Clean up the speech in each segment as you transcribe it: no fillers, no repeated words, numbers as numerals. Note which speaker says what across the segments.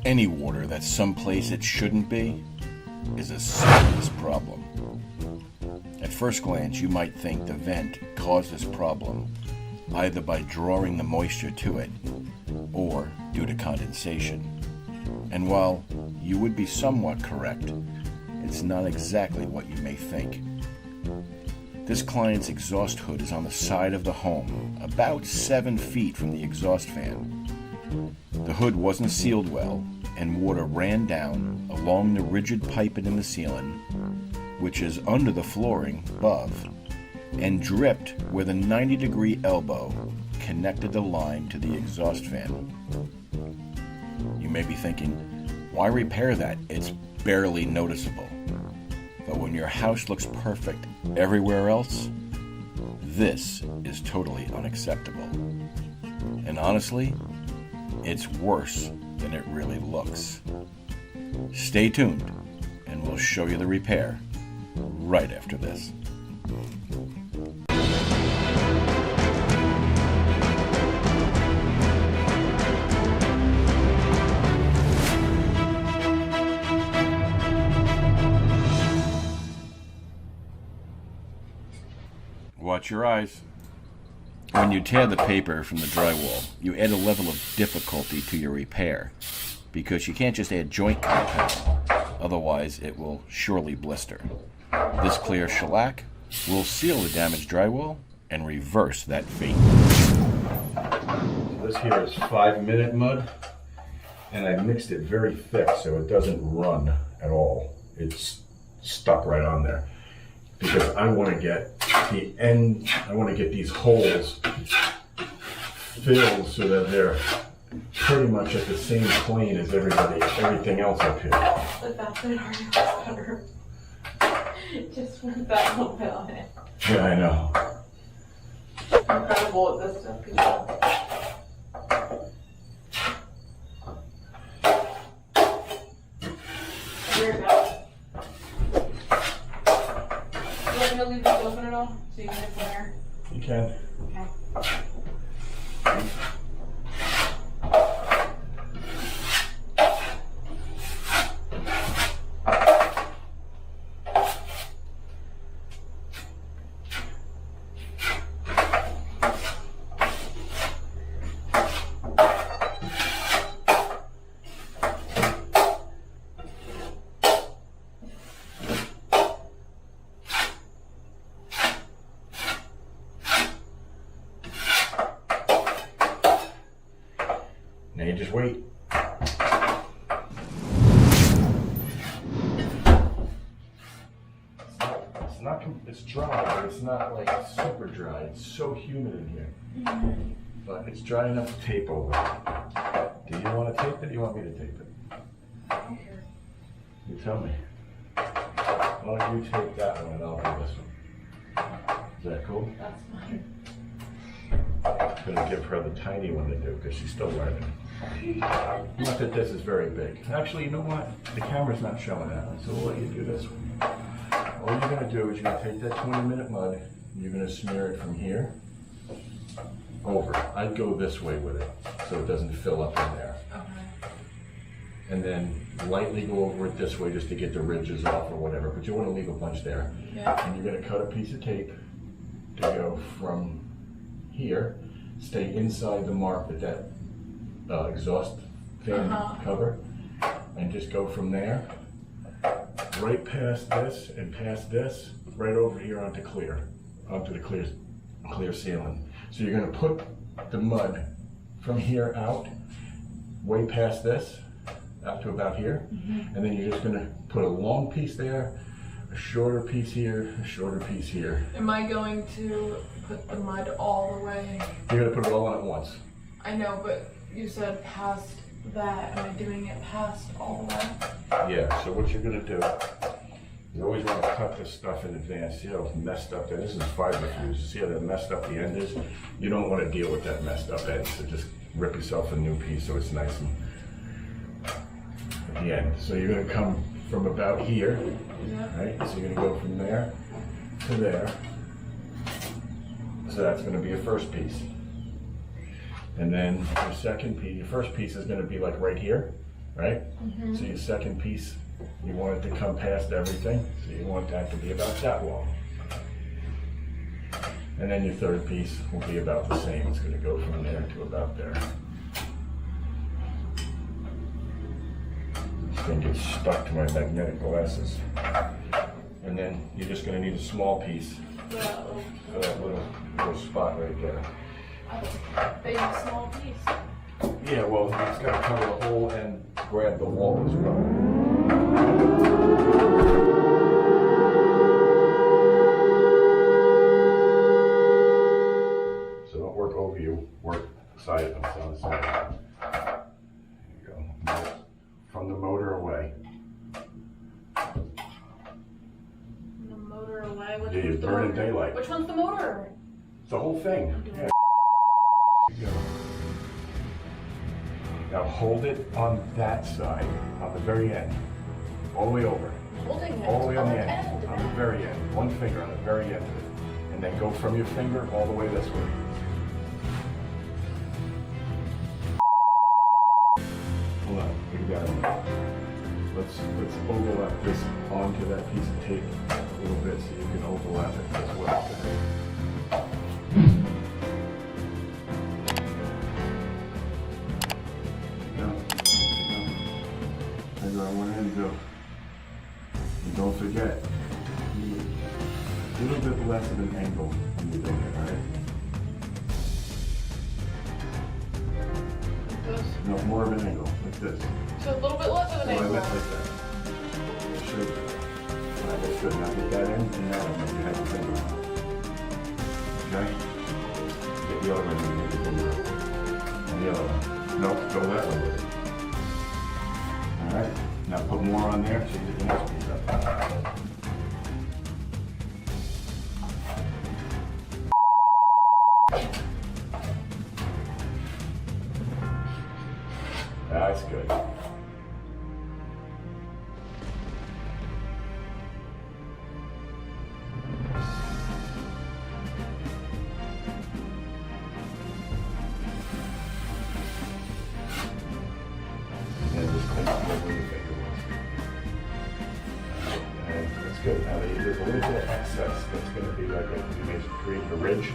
Speaker 1: Any water that's someplace it shouldn't be is a serious problem. At first glance, you might think the vent caused this problem either by drawing the moisture to it or due to condensation. And while you would be somewhat correct, it's not exactly what you may think. This client's exhaust hood is on the side of the home, about 7 feet from the exhaust fan. The hood wasn't sealed well, and water ran down along the rigid piping in the ceiling, which is under the flooring above, and dripped where the 90-degree elbow connected the line to the exhaust fan. You may be thinking, why repair that? It's barely noticeable. But when your house looks perfect everywhere else, this is totally unacceptable. And honestly, it's worse than it really looks. Stay tuned, and we'll show you the repair right after this. Watch your eyes. When you tear the paper from the drywall, you add a level of difficulty to your repair because you can't just add joint compound, otherwise it will surely blister. This clear shellac will seal the damaged drywall and reverse that fate.
Speaker 2: This here is 5-minute mud, and I mixed it very thick so it doesn't run at all. It's stuck right on there because I want to get the end, I want to get these holes filled so that they're pretty much at the same plane as everything else up here.
Speaker 3: But that's an hard just with that little bit on it.
Speaker 2: Yeah, I know.
Speaker 3: Incredible what this stuff can do. There you go. You want me to leave this open at all so you can get some air?
Speaker 2: You can.
Speaker 3: Okay.
Speaker 2: Now you just wait. It's dry, but it's not like super dry. It's so humid in here. But it's dry enough to tape over. Do you want to tape it or do you want me to tape it?
Speaker 3: I don't care.
Speaker 2: You tell me. Why don't you tape that one and I'll do this one? Is that cool?
Speaker 3: That's fine.
Speaker 2: I'm going to give her the tiny one to do because she's still learning. Not that this is very big. Actually, you know what? The camera's not showing that one, so we'll let you do this one. All you're going to do is you're going to take that 20-minute mud and you're going to smear it from here over. I'd go this way with it so it doesn't fill up in there.
Speaker 3: Okay.
Speaker 2: And then lightly go over it this way just to get the ridges off or whatever, but you want to leave a bunch there.
Speaker 3: Yeah.
Speaker 2: And you're going to cut a piece of tape to go from here, stay inside the mark with that exhaust fan cover, and just go from there right past this and past this, right over here onto the clear ceiling. So you're going to put the mud from here out, way past this, out to about here, and then you're just going to put a long piece there, a shorter piece here, a shorter piece here.
Speaker 3: Am I going to put the mud all the way?
Speaker 2: You're going to put it all on at once.
Speaker 3: I know, but you said past that. Am I doing it past all the way?
Speaker 2: Yeah, so what you're going to do, you always want to cut this stuff in advance. See how messed up that is? This is fiber fuse. See how that messed up the end is? You don't want to deal with that messed up end, so just rip yourself a new piece so it's nice and at the end. So you're going to come from about here, right? So you're going to go from there to there. So that's going to be your first piece. And then your second piece, your first piece is going to be like right here. right? So your second piece, you want it to come past everything, so you want that to be about that long. And then your third piece will be about the same. It's going to go from there to about there. This thing gets stuck to my magnetic glasses. And then you're just going to need a small piece for that little spot right there.
Speaker 3: Big small piece.
Speaker 2: Yeah, well, it's got to cover the hole and grab the wall as well. So don't work over you, work side on the side. There you go. From the motor away.
Speaker 3: The motor away.
Speaker 2: Yeah, you're burning daylight.
Speaker 3: Which one's the motor?
Speaker 2: It's the whole thing. Yeah. Go. Now hold it on that side, on the very end, all the way over.
Speaker 3: Holding it.
Speaker 2: All the way on the end, on the very end. One finger on the very end of it. And then go from your finger all the way this way. Hold on, we got it. Let's overlap this onto that piece of tape a little bit so you can overlap it as well. That's where I want to go. And don't forget, a little bit less of an angle when you're doing it, alright?
Speaker 3: Like this.
Speaker 2: No, more of an angle, like this.
Speaker 3: So a little bit less of an
Speaker 2: No, I
Speaker 3: angle.
Speaker 2: meant like that. Sure. Alright, that's good. Now get that in, and now you have the finger on. Okay? Get the other one, and get the finger on. And the other one. Nope, go that way with it. Alright, now put more on there so you get the next piece up. That's good. And just clean up where the finger was. And that's good. Now there's a little bit of excess that's going to be like you may create a ridge.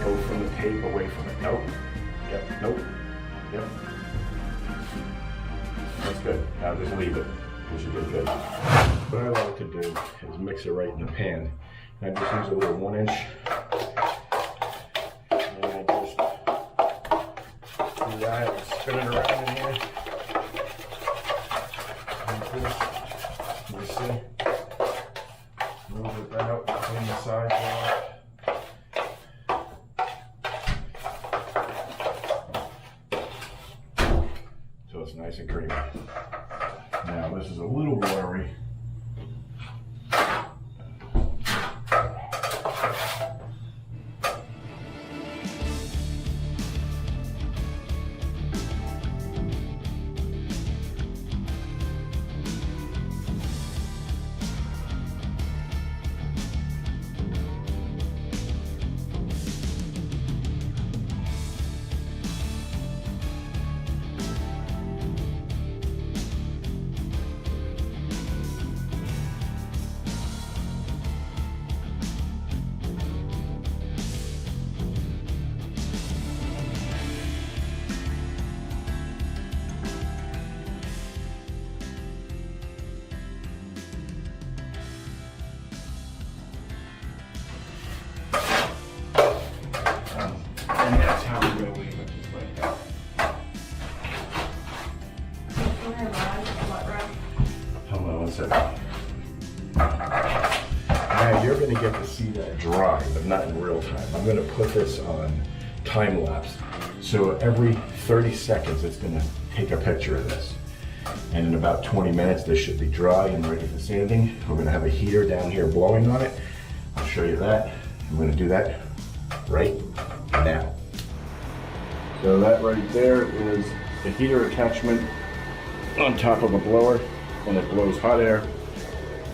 Speaker 2: Go from the tape away from it. Nope. Yep. Nope. Yep. That's good. Now just leave it. You should get good. What I like to do is mix it right in the pan. And I just use a little 1 inch. And I just do that, spin it around in here. Like this. You see? Move it out between the sides. So it's nice and creamy. Now this is a little blurry. And that's how we're going to leave it, just like that. Hold on 1 second. Now you're going to get to see that dry, but not in real time. I'm going to put this on time lapse. So every 30 seconds, it's going to take a picture of this. And in about 20 minutes, this should be dry and ready for sanding. We're going to have a heater down here blowing on it. I'll show you that. I'm going to do that right now. So that right there is the heater attachment on top of a blower, and it blows hot air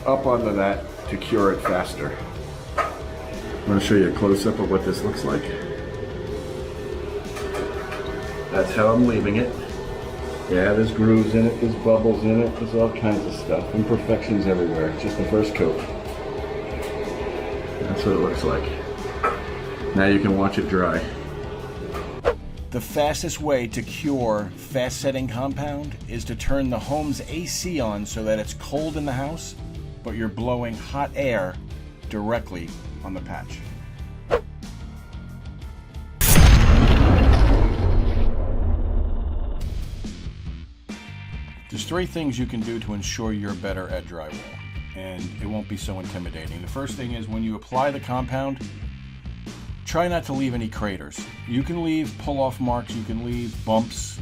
Speaker 2: up onto that to cure it faster. I'm going to show you a close-up of what this looks like. That's how I'm leaving it. Yeah, there's grooves in it, there's bubbles in it, there's all kinds of stuff. Imperfections everywhere. It's just the first coat. That's what it looks like. Now you can watch it dry.
Speaker 1: The fastest way to cure fast setting compound is to turn the home's AC on so that it's cold in the house, but you're blowing hot air directly on the patch. There's 3 things you can do to ensure you're better at drywall, and it won't be so intimidating. The first thing is when you apply the compound, try not to leave any craters. You can leave pull-off marks, you can leave bumps,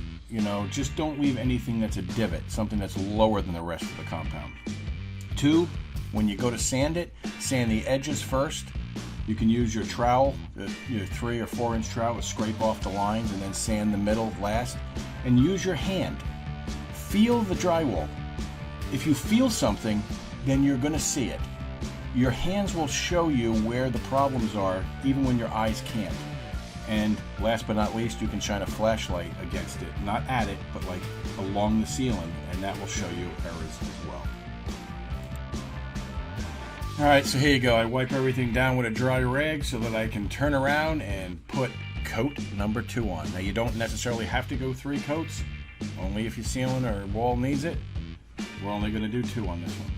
Speaker 1: just don't leave anything that's a divot, something that's lower than the rest of the compound. 2, when you go to sand it, sand the edges first. You can use your trowel, your 3 or 4 inch trowel, to scrape off the lines and then sand the middle last. And use your hand. Feel the drywall. If you feel something, then you're going to see it. Your hands will show you where the problems are, even when your eyes can't. And last but not least, you can shine a flashlight against it, not at it, but like along the ceiling, and that will show you errors as well. Alright, so here you go. I wipe everything down with a dry rag so that I can turn around and put coat number 2 on. Now you don't necessarily have to go 3 coats, only if your ceiling or wall needs it. We're only going to do 2 on this one.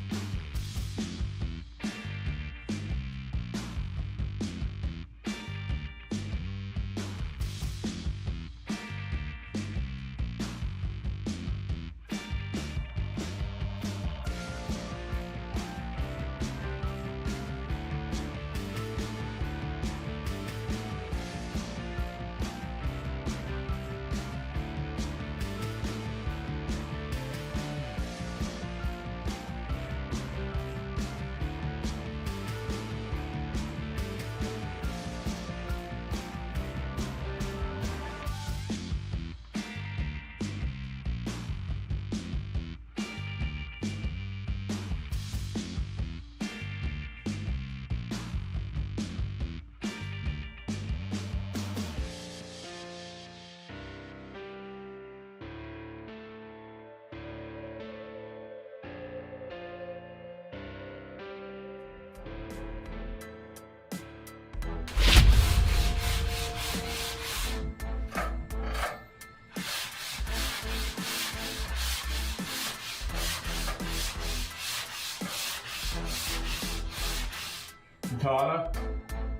Speaker 1: Tana,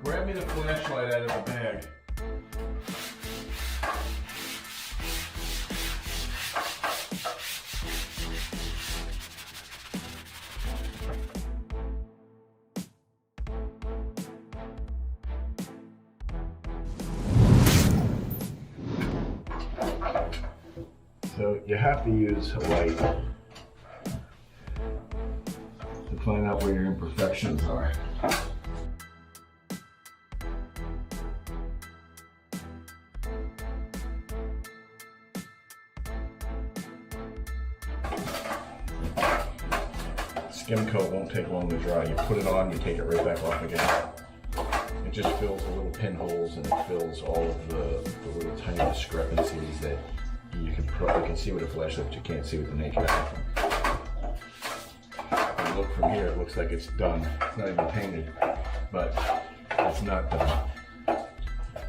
Speaker 1: grab me the flashlight out of the bag.
Speaker 2: So you have to use a light to find out where your imperfections are. Skim coat won't take long to dry. You put it on, you take it right back off again. It just fills the little pinholes and it fills all of the little tiny discrepancies that you can probably see with a flashlight, but you can't see with the naked eye. If you look from here, it looks like it's done. It's not even painted, but it's not done.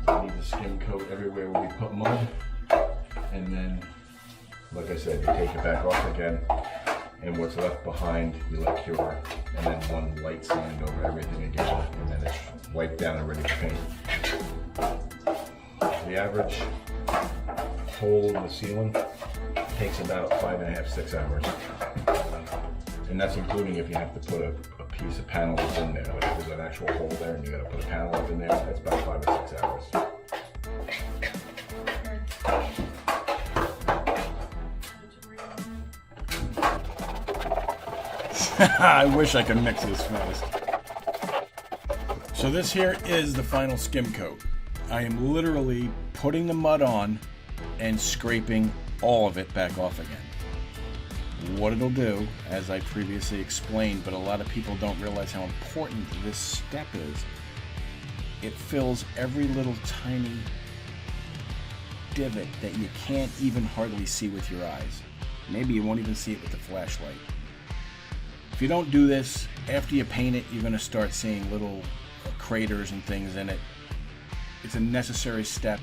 Speaker 2: You need the skim coat everywhere where we put mud, and then, like I said, you take it back off again, and what's left behind you let cure, and then one light sand over everything again, and then it's wiped down and ready to paint. The average hole in the ceiling takes about 5.5 to 6 hours. And that's including if you have to put a piece of panel in there. Like if there's an actual hole there and you gotta put a panel up in there, that's about 5 or 6 hours.
Speaker 1: I wish I could mix this fast. So this here is the final skim coat. I am literally putting the mud on and scraping all of it back off again. What it'll do, as I previously explained, but a lot of people don't realize how important this step is, it fills every little tiny divot that you can't even hardly see with your eyes. Maybe you won't even see it with the flashlight. If you don't do this, after you paint it, you're going to start seeing little craters and things in it. It's a necessary step.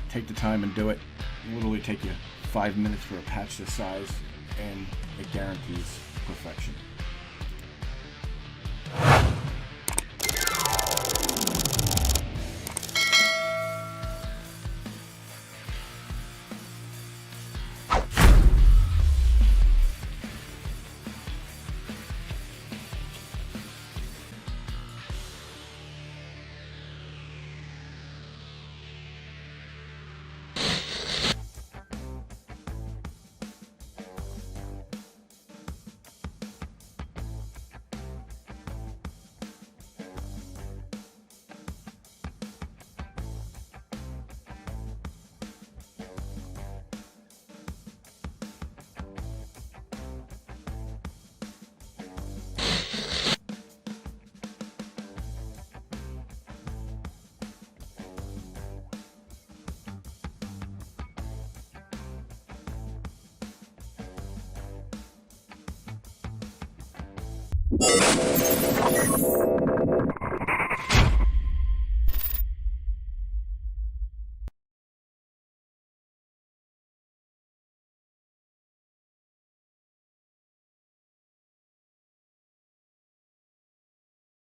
Speaker 1: Take the time and do it. It'll literally take you 5 minutes for a patch this size, and it guarantees perfection.